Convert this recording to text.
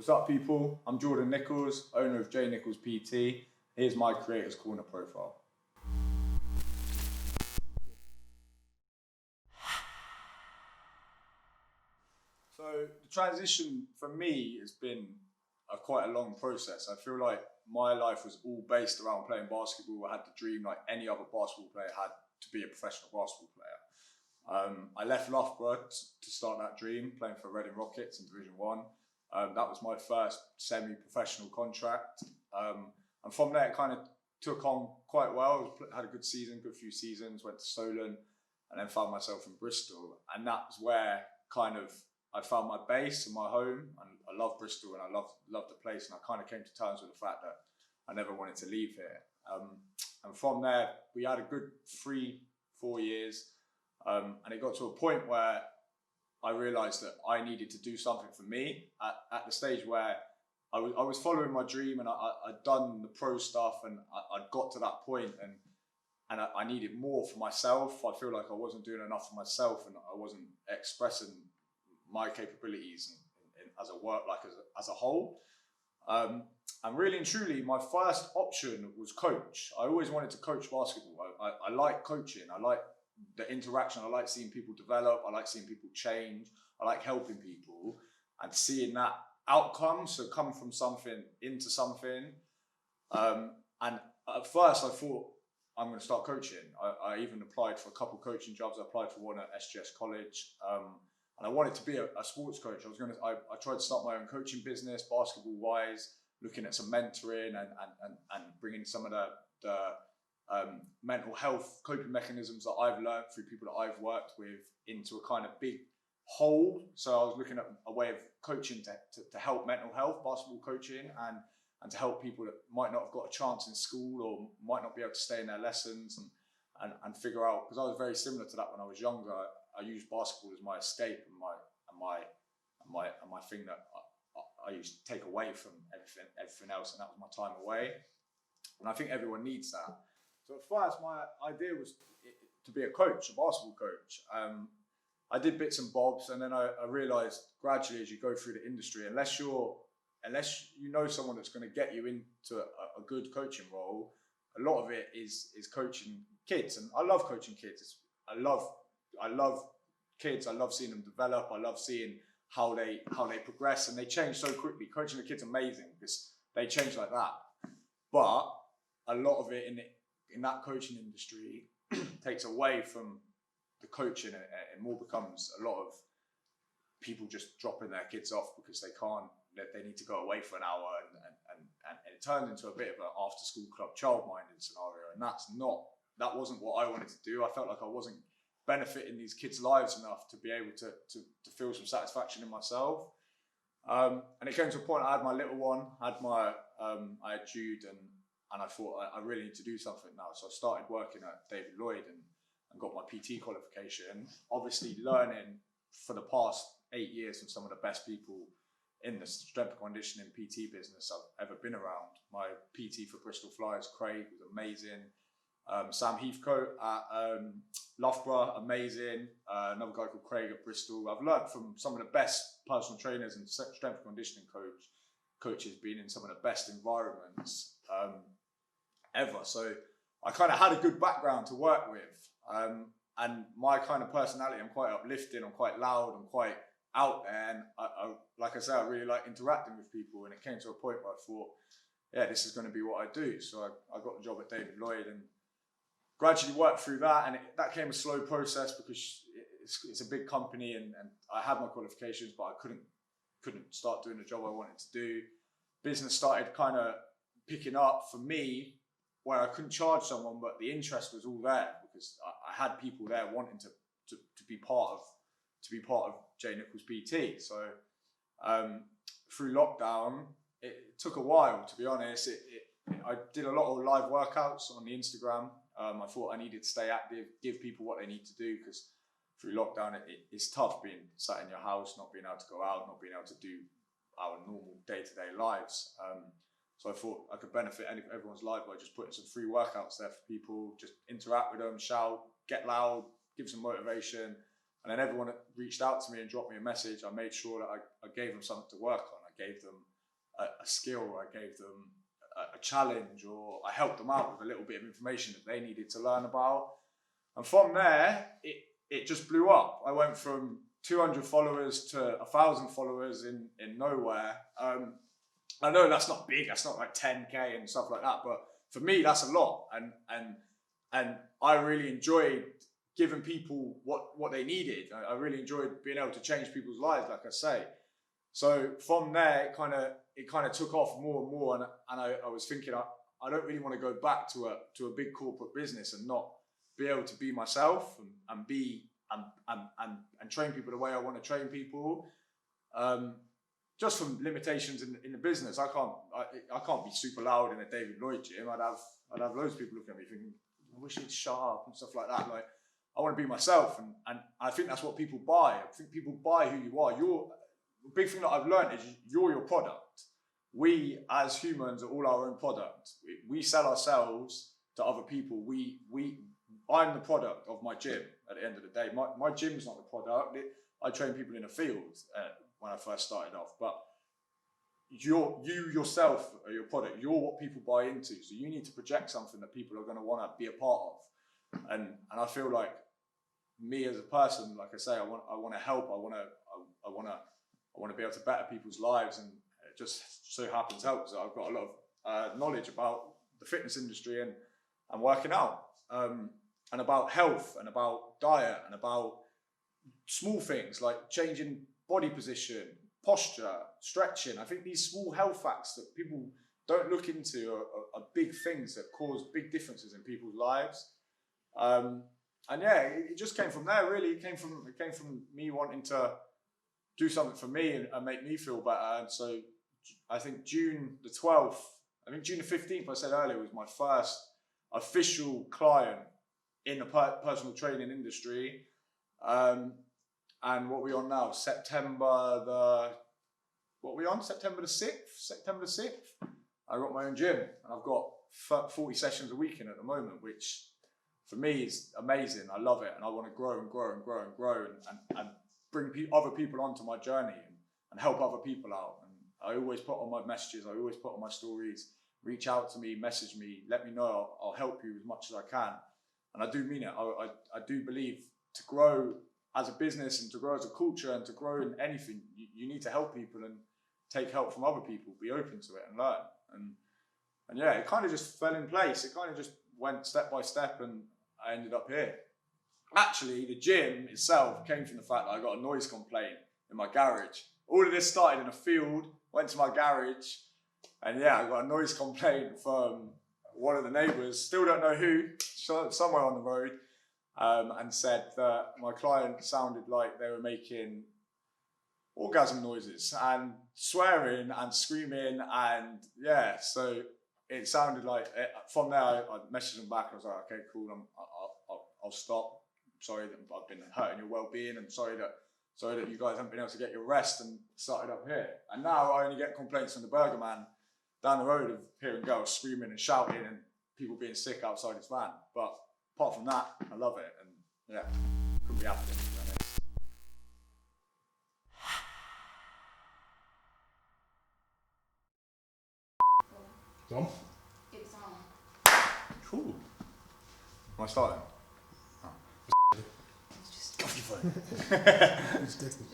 What's up, people? I'm Jordan Nichols, owner of J Nichols PT. Here's my Creators Corner profile. So the transition for me has been quite a long process. I feel like my life was all based around playing basketball. I had the dream, like any other basketball player had, to be a professional basketball player. I left Loughborough to start that dream, playing for Reading Rockets in Division 1. That was my first semi-professional contract. And from there, it kind of took on quite well. Had a good season, good few seasons, went to Solent, and then found myself in Bristol. And that's where kind of I found my base and my home. And I love Bristol and I love the place. And I kind of came to terms with the fact that I never wanted to leave here. And from there, we had a good 3-4 years. And it got to a point where I realized that I needed to do something for me at the stage where I was following my dream, and I'd done the pro stuff, and I'd got to that point, and I needed more for myself. I feel like I wasn't doing enough for myself, and I wasn't expressing my capabilities as a whole. And really and truly, my first option was coach. I always wanted to coach basketball. I like coaching. I like the interaction. I like seeing people develop. I like seeing people change. I like helping people and seeing that outcome. So come from something into something. And at first I thought, I'm going to start coaching. I even applied for a couple coaching jobs. I applied for one at SGS College. And I wanted to be a sports coach. I tried to start my own coaching business, basketball wise, looking at some mentoring and bringing some of the mental health coping mechanisms that I've learned through people that I've worked with into a kind of big whole. So I was looking at a way of coaching to help mental health, basketball coaching, and to help people that might not have got a chance in school or might not be able to stay in their lessons and figure out, because I was very similar to that when I was younger. I used basketball as my escape and my thing that I used to take away from everything else, and that was my time away. And I think everyone needs that. So at first, my idea was to be a coach, a basketball coach. I did bits and bobs, and then I realized gradually as you go through the industry, unless you know someone that's going to get you into a good coaching role, a lot of it is coaching kids. And I love coaching kids. I love kids. I love seeing them develop. I love seeing how they progress, and they change so quickly. Coaching the kids is amazing because they change like that. But a lot of it in that coaching industry takes away from the coaching, and it more becomes a lot of people just dropping their kids off because they need to go away for an hour, and it turns into a bit of an after school club childminding scenario, and that wasn't what I wanted to do. I felt like I wasn't benefiting these kids' lives enough to be able to feel some satisfaction in myself. And it came to a point, I had my little one, I had Jude, and I thought I really need to do something now. So I started working at David Lloyd and got my PT qualification, obviously learning for the past 8 years from some of the best people in the strength and conditioning PT business I've ever been around. My PT for Bristol Flyers, Craig, was amazing. Sam Heathcote at Loughborough, amazing. Another guy called Craig at Bristol. I've learned from some of the best personal trainers and strength and conditioning coaches, being in some of the best environments ever. So I kind of had a good background to work with. And my kind of personality, I'm quite uplifting, I'm quite loud, I'm quite out there. And I like I said, I really like interacting with people. And it came to a point where I thought, yeah, this is going to be what I do. So I got the job at David Lloyd and gradually worked through that. And that came a slow process because it's a big company, and I had my qualifications, but I couldn't start doing the job I wanted to do. Business started kind of picking up for me, where I couldn't charge someone, but the interest was all there because I had people there wanting to be part of J Nichols PT. So through lockdown, it took a while, to be honest. I did a lot of live workouts on the Instagram. I thought I needed to stay active, give people what they need to do, because through lockdown, it's tough being sat in your house, not being able to go out, not being able to do our normal day-to-day lives. So I thought I could benefit everyone's life by just putting some free workouts there for people, just interact with them, shout, get loud, give some motivation. And then everyone that reached out to me and dropped me a message, I made sure that I gave them something to work on. I gave them a skill, I gave them a challenge, or I helped them out with a little bit of information that they needed to learn about. And from there, it just blew up. I went from 200 followers to 1,000 followers in nowhere. I know that's not big, that's not like 10K and stuff like that, but for me, that's a lot. And I really enjoyed giving people what they needed. I really enjoyed being able to change people's lives, like I say. So from there, it kind of took off more and more. And I was thinking, I don't really want to go back to a big corporate business and not be able to be myself and train people the way I want to train people. Just from limitations in the business, I can't be super loud in a David Lloyd gym. I'd have loads of people looking at me thinking, I wish he'd shut up and stuff like that. Like, I want to be myself, and I think that's what people buy. I think people buy who you are. The big thing that I've learned is you're your product. We as humans are all our own product. We sell ourselves to other people. I'm the product of my gym at the end of the day. My gym's not the product. I train people in a field when I first started off, but you yourself are your product. You're what people buy into. So you need to project something that people are going to want to be a part of. And I feel like me as a person, like I say, I want to help. I want to be able to better people's lives, and it just so happens helps that I've got a lot of knowledge about the fitness industry and working out, and about health and about diet and about small things like changing body position, posture, stretching. I think these small health facts that people don't look into are big things that cause big differences in people's lives. And yeah, it just came from there, really. It came from me wanting to do something for me and make me feel better. And so I think June the 12th, I think June the 15th, I said earlier, was my first official client in the personal training industry. And what are we on now? September the 6th? September the 6th. I got my own gym, and I've got 40 sessions a week in at the moment, which for me is amazing. I love it, and I want to grow and grow and grow and grow and bring other people onto my journey and help other people out. And I always put on my messages, I always put on my stories, reach out to me, message me, let me know. I'll help you as much as I can. And I do mean it. I do believe to grow as a business and to grow as a culture and to grow in anything, you need to help people and take help from other people, be open to it and learn. And yeah, it kind of just fell in place. It kind of just went step by step, and I ended up here. Actually, the gym itself came from the fact that I got a noise complaint in my garage. All of this started in a field, went to my garage, and yeah, I got a noise complaint from one of the neighbours, still don't know who, somewhere on the road, and said that my client sounded like they were making orgasm noises and swearing and screaming, and yeah, so it sounded like, from there I messaged them back. I was like, okay, cool, I'll stop. Sorry that I've been hurting your well-being, and sorry that you guys haven't been able to get your rest, and started up here. And now I only get complaints from the Burger Man down the road of hearing girls screaming and shouting and people being sick outside his van. But apart from that, I love it, and yeah, couldn't be happier, to be honest. Tom? It's on. Cool. Am I starting? It's just Go for your phone. Just text me.